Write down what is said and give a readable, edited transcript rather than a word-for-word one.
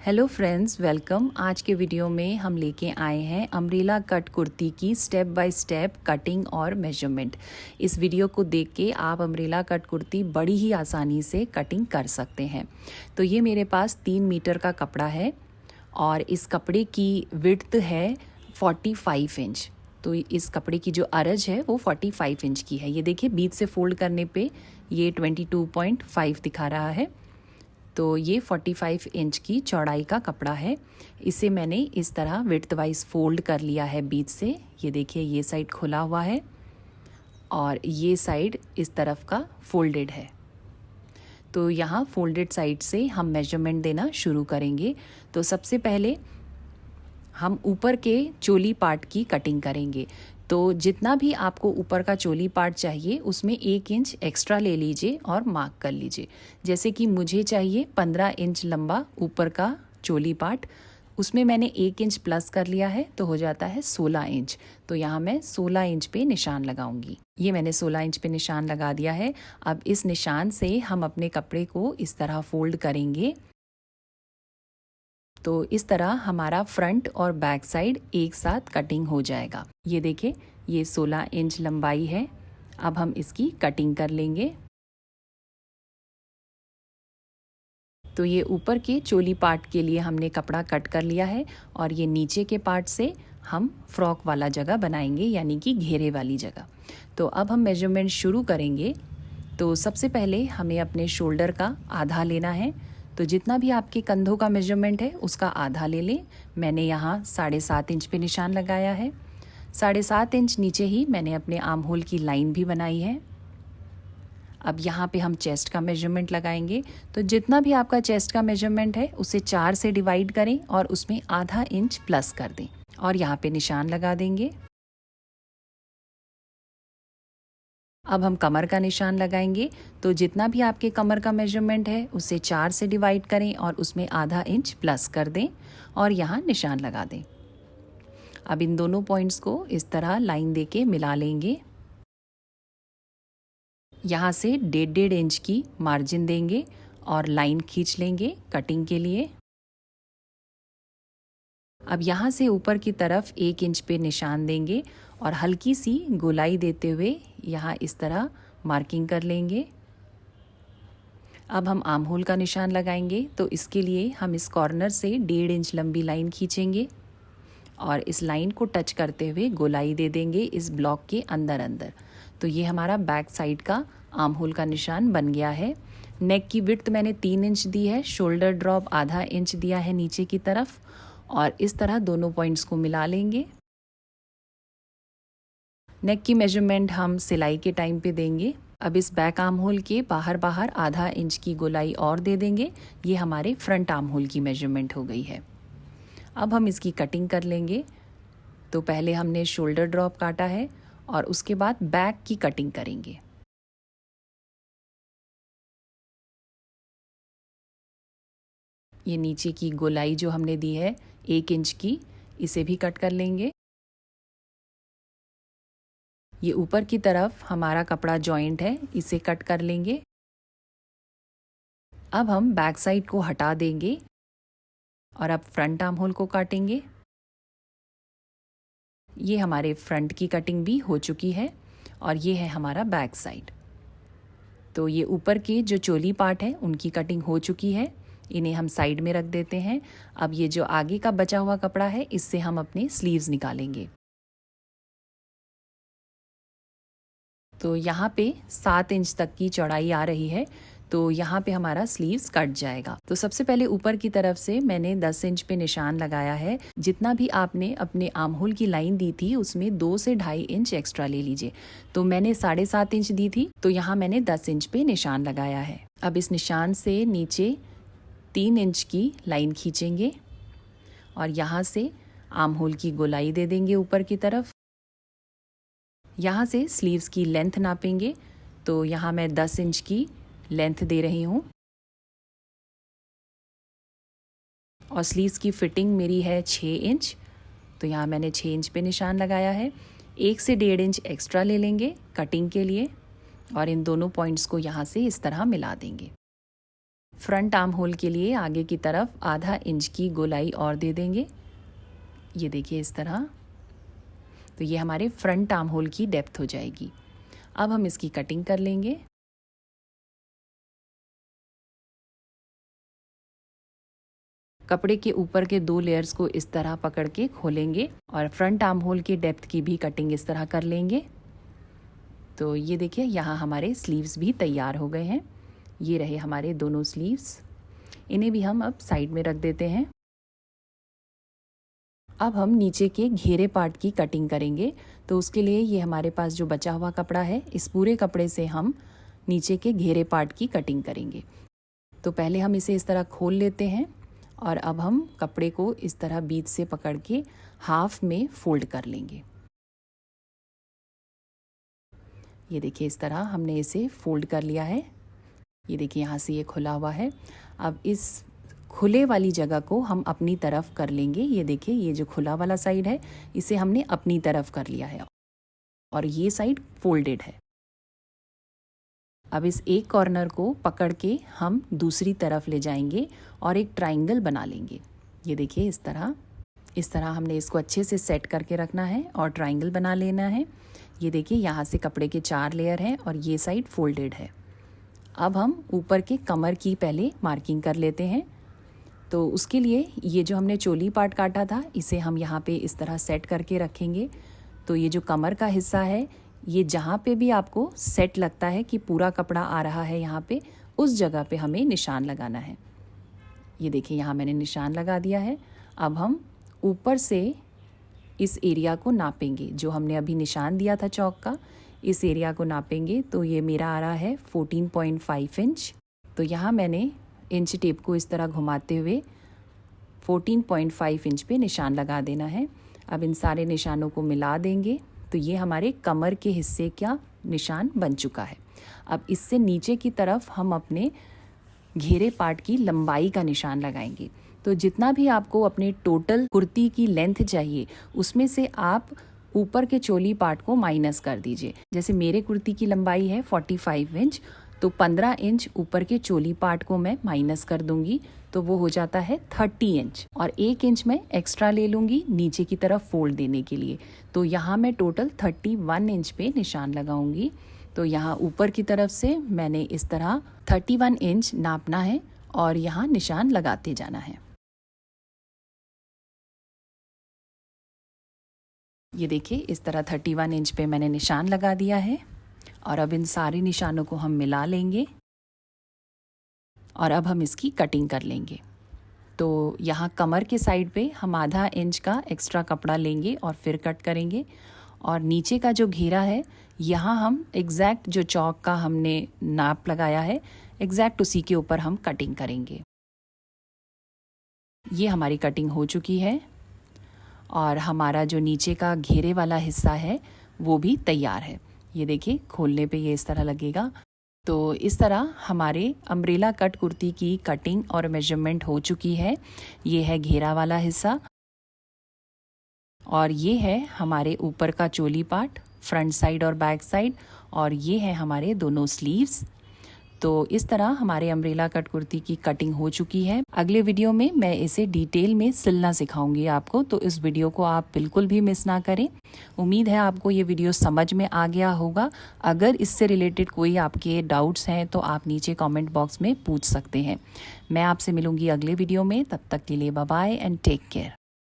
Hello friends, welcome. आज के video में हम लेके आए हैं अम्ब्रेला कट कुर्ती की स्टेप बाय स्टेप कटिंग और मेजरमेंट। इस वीडियो को देख के आप अम्ब्रेला कट कुर्ती बड़ी ही आसानी से कटिंग कर सकते हैं। तो ये मेरे पास 3 मीटर का कपड़ा है और इस कपड़े की विड्थ है 45 इंच। तो इस कपड़े की जो अरज है वो 45 इंच की है। ये देखिए, बीच से फोल्ड करने पे ये 22.5 दिखा रहा है। तो ये 45 इंच की चौड़ाई का कपड़ा है। इसे मैंने इस तरह विड्थ वाइज फोल्ड कर लिया है बीच से। ये देखिए, ये साइड खुला हुआ है और ये साइड इस तरफ का फोल्डेड है। तो यहाँ फोल्डेड साइड से हम मेजरमेंट देना शुरू करेंगे। तो सबसे पहले हम ऊपर के चोली पार्ट की कटिंग करेंगे। तो जितना भी आपको ऊपर का चोली पार्ट चाहिए उसमें 1 इंच एक्स्ट्रा ले लीजिए और मार्क कर लीजिए। जैसे कि मुझे चाहिए 15 इंच लंबा ऊपर का चोली पार्ट, उसमें मैंने 1 इंच प्लस कर लिया है तो हो जाता है 16 इंच। तो यहाँ मैं 16 इंच पे निशान लगाऊंगी। ये मैंने 16 इंच पे निशान लगा दिया है। अब इस निशान से हम अपने कपड़े को इस तरह फोल्ड करेंगे। तो इस तरह हमारा फ्रंट और बैक साइड एक साथ कटिंग हो जाएगा। ये देखिए, ये 16 इंच लंबाई है। अब हम इसकी कटिंग कर लेंगे। तो ये ऊपर के चोली पार्ट के लिए हमने कपड़ा कट कर लिया है और ये नीचे के पार्ट से हम फ्रॉक वाला जगह बनाएंगे, यानी कि घेरे वाली जगह। तो अब हम मेजरमेंट शुरू करेंगे। तो सबसे पहले हमें अपने शोल्डर का आधा लेना है। तो जितना भी आपके कंधों का मेजरमेंट है उसका आधा ले लें। मैंने यहाँ 7.5 इंच पे निशान लगाया है। 7.5 इंच नीचे ही मैंने अपने आर्म होल की लाइन भी बनाई है। अब यहाँ पे हम चेस्ट का मेजरमेंट लगाएंगे। तो जितना भी आपका चेस्ट का मेजरमेंट है उसे 4 से डिवाइड करें और उसमें आधा इंच प्लस कर दें और यहाँ पे निशान लगा देंगे। अब हम कमर का निशान लगाएंगे। तो जितना भी आपके कमर का मेजरमेंट है उसे 4 से डिवाइड करें और उसमें आधा इंच प्लस कर दें और यहाँ निशान लगा दें। अब इन दोनों पॉइंट्स को इस तरह लाइन देके मिला लेंगे। यहाँ से 1.5 इंच की मार्जिन देंगे और लाइन खींच लेंगे कटिंग के लिए। अब यहाँ से ऊपर की तरफ 1 इंच पे निशान देंगे और हल्की सी गोलाई देते हुए यहाँ इस तरह मार्किंग कर लेंगे। अब हम आर्म होल का निशान लगाएंगे। तो इसके लिए हम इस कॉर्नर से 1.5 इंच लंबी लाइन खींचेंगे और इस लाइन को टच करते हुए गोलाई दे देंगे इस ब्लॉक के अंदर अंदर। तो ये हमारा बैक साइड का आर्म होल का निशान बन गया है। नेक की विड्थ मैंने 3 इंच दी है, शोल्डर ड्रॉप आधा इंच दिया है नीचे की तरफ और इस तरह दोनों पॉइंट्स को मिला लेंगे। नेक की मेजरमेंट हम सिलाई के टाइम पे देंगे। अब इस बैक आर्म होल के बाहर बाहर आधा इंच की गोलाई और दे देंगे। ये हमारे फ्रंट आर्म होल की मेजरमेंट हो गई है। अब हम इसकी कटिंग कर लेंगे। तो पहले हमने शोल्डर ड्रॉप काटा है और उसके बाद बैक की कटिंग करेंगे। ये नीचे की गोलाई जो हमने दी है 1 इंच की, इसे भी कट कर लेंगे। ये ऊपर की तरफ हमारा कपड़ा जॉइंट है, इसे कट कर लेंगे। अब हम बैक साइड को हटा देंगे और अब फ्रंट आर्म होल को काटेंगे। ये हमारे फ्रंट की कटिंग भी हो चुकी है और ये है हमारा बैक साइड। तो ये ऊपर के जो चोली पार्ट है उनकी कटिंग हो चुकी है, इन्हें हम साइड में रख देते हैं। अब ये जो आगे का बचा हुआ कपड़ा है इससे हम अपने स्लीव्स निकालेंगे। तो यहाँ पे 7 इंच तक की चौड़ाई आ रही है। तो यहाँ पे हमारा स्लीव्स कट जाएगा। तो सबसे पहले ऊपर की तरफ से मैंने 10 इंच पे निशान लगाया है। जितना भी आपने अपने आर्म होल की लाइन दी थी उसमें 2 से 2.5 इंच एक्स्ट्रा ले लीजिए। तो मैंने 7.5 इंच दी थी, तो यहाँ मैंने 10 इंच पे निशान लगाया है। अब इस निशान से नीचे 3 इंच की लाइन खींचेंगे और यहाँ से आर्म होल की गोलाई दे देंगे ऊपर की तरफ। यहाँ से स्लीव्स की लेंथ नापेंगे। तो यहाँ मैं 10 इंच की लेंथ दे रही हूँ और स्लीव्स की फिटिंग मेरी है 6 इंच। तो यहाँ मैंने 6 इंच पे निशान लगाया है। 1 से 1.5 इंच एक्स्ट्रा ले लेंगे कटिंग के लिए और इन दोनों पॉइंट्स को यहाँ से इस तरह मिला देंगे। फ्रंट आर्म होल के लिए आगे की तरफ आधा इंच की गोलाई और दे देंगे। ये देखिए इस तरह। तो ये हमारे फ्रंट आर्म होल की डेप्थ हो जाएगी। अब हम इसकी कटिंग कर लेंगे। कपड़े के ऊपर के 2 लेयर्स को इस तरह पकड़ के खोलेंगे और फ्रंट आर्म होल की डेप्थ की भी कटिंग इस तरह कर लेंगे। तो ये देखिए यहाँ हमारे स्लीव्स भी तैयार हो गए हैं। ये रहे हमारे दोनों स्लीव्स। इन्हें भी हम अब साइड में रख देते हैं। अब हम नीचे के घेरे पार्ट की कटिंग करेंगे। तो उसके लिए ये हमारे पास जो बचा हुआ कपड़ा है, इस पूरे कपड़े से हम नीचे के घेरे पार्ट की कटिंग करेंगे। तो पहले हम इसे इस तरह खोल लेते हैं और अब हम कपड़े को इस तरह बीच से पकड़ के हाफ में फोल्ड कर लेंगे। ये देखिए इस तरह हमने इसे फोल्ड कर लिया है। ये देखिए यहाँ से ये खुला हुआ है। अब इस खुले वाली जगह को हम अपनी तरफ कर लेंगे। ये देखिए ये जो खुला वाला साइड है इसे हमने अपनी तरफ कर लिया है और ये साइड फोल्डेड है। अब इस एक कॉर्नर को पकड़ के हम दूसरी तरफ ले जाएंगे और एक ट्रायंगल बना लेंगे। ये देखिए इस तरह हमने इसको अच्छे से सेट करके रखना है और ट्रायंगल बना लेना है। ये देखिए यहाँ से कपड़े के 4 लेयर हैं और ये साइड फोल्डेड है। अब हम ऊपर के कमर की पहले मार्किंग कर लेते हैं। तो उसके लिए ये जो हमने चोली पार्ट काटा था इसे हम यहाँ पे इस तरह सेट करके रखेंगे। तो ये जो कमर का हिस्सा है, ये जहाँ पे भी आपको सेट लगता है कि पूरा कपड़ा आ रहा है यहाँ पे, उस जगह पे हमें निशान लगाना है। ये देखिए यहाँ मैंने निशान लगा दिया है। अब हम ऊपर से इस एरिया को नापेंगे। जो हमने अभी निशान दिया था चौक का, इस एरिया को नापेंगे। तो ये मेरा आ रहा है 14.5 इंच। तो यहाँ मैंने इंच टेप को इस तरह घुमाते हुए 14.5 इंच पे निशान लगा देना है। अब इन सारे निशानों को मिला देंगे। तो ये हमारे कमर के हिस्से का निशान बन चुका है। अब इससे नीचे की तरफ हम अपने घेरे पार्ट की लंबाई का निशान लगाएंगे। तो जितना भी आपको अपने टोटल कुर्ती की लेंथ चाहिए उसमें से आप ऊपर के चोली पार्ट को माइनस कर दीजिए। जैसे मेरे कुर्ती की लंबाई है 45 इंच, तो 15 इंच ऊपर के चोली पार्ट को मैं माइनस कर दूंगी, तो वो हो जाता है 30 इंच। और 1 इंच मैं एक्स्ट्रा ले लूँगी नीचे की तरफ फोल्ड देने के लिए। तो यहाँ मैं टोटल 31 इंच पे निशान लगाऊंगी। तो यहाँ ऊपर की तरफ से मैंने इस तरह 31 इंच नापना है और यहाँ निशान लगाते जाना है। ये देखिए इस तरह 31 इंच पे मैंने निशान लगा दिया है और अब इन सारे निशानों को हम मिला लेंगे और अब हम इसकी कटिंग कर लेंगे। तो यहाँ कमर के साइड पे हम आधा इंच का एक्स्ट्रा कपड़ा लेंगे और फिर कट करेंगे। और नीचे का जो घेरा है यहाँ हम एग्जैक्ट जो चौक का हमने नाप लगाया है एग्जैक्ट उसी के ऊपर हम कटिंग करेंगे। ये हमारी कटिंग हो चुकी है और हमारा जो नीचे का घेरे वाला हिस्सा है वो भी तैयार है। ये देखिए खोलने पे ये इस तरह लगेगा। तो इस तरह हमारे अम्ब्रेला कट कुर्ती की कटिंग और मेजरमेंट हो चुकी है। ये है घेरा वाला हिस्सा और ये है हमारे ऊपर का चोली पार्ट, फ्रंट साइड और बैक साइड, और ये है हमारे दोनों स्लीव्स। तो इस तरह हमारे अम्ब्रेला कट कुर्ती की कटिंग हो चुकी है। अगले वीडियो में मैं इसे डिटेल में सिलना सिखाऊंगी आपको, तो इस वीडियो को आप बिल्कुल भी मिस ना करें। उम्मीद है आपको ये वीडियो समझ में आ गया होगा। अगर इससे रिलेटेड कोई आपके डाउट्स हैं तो आप नीचे कमेंट बॉक्स में पूछ सकते हैं। मैं आपसे मिलूंगी अगले वीडियो में। तब तक के लिए bye bye and take care.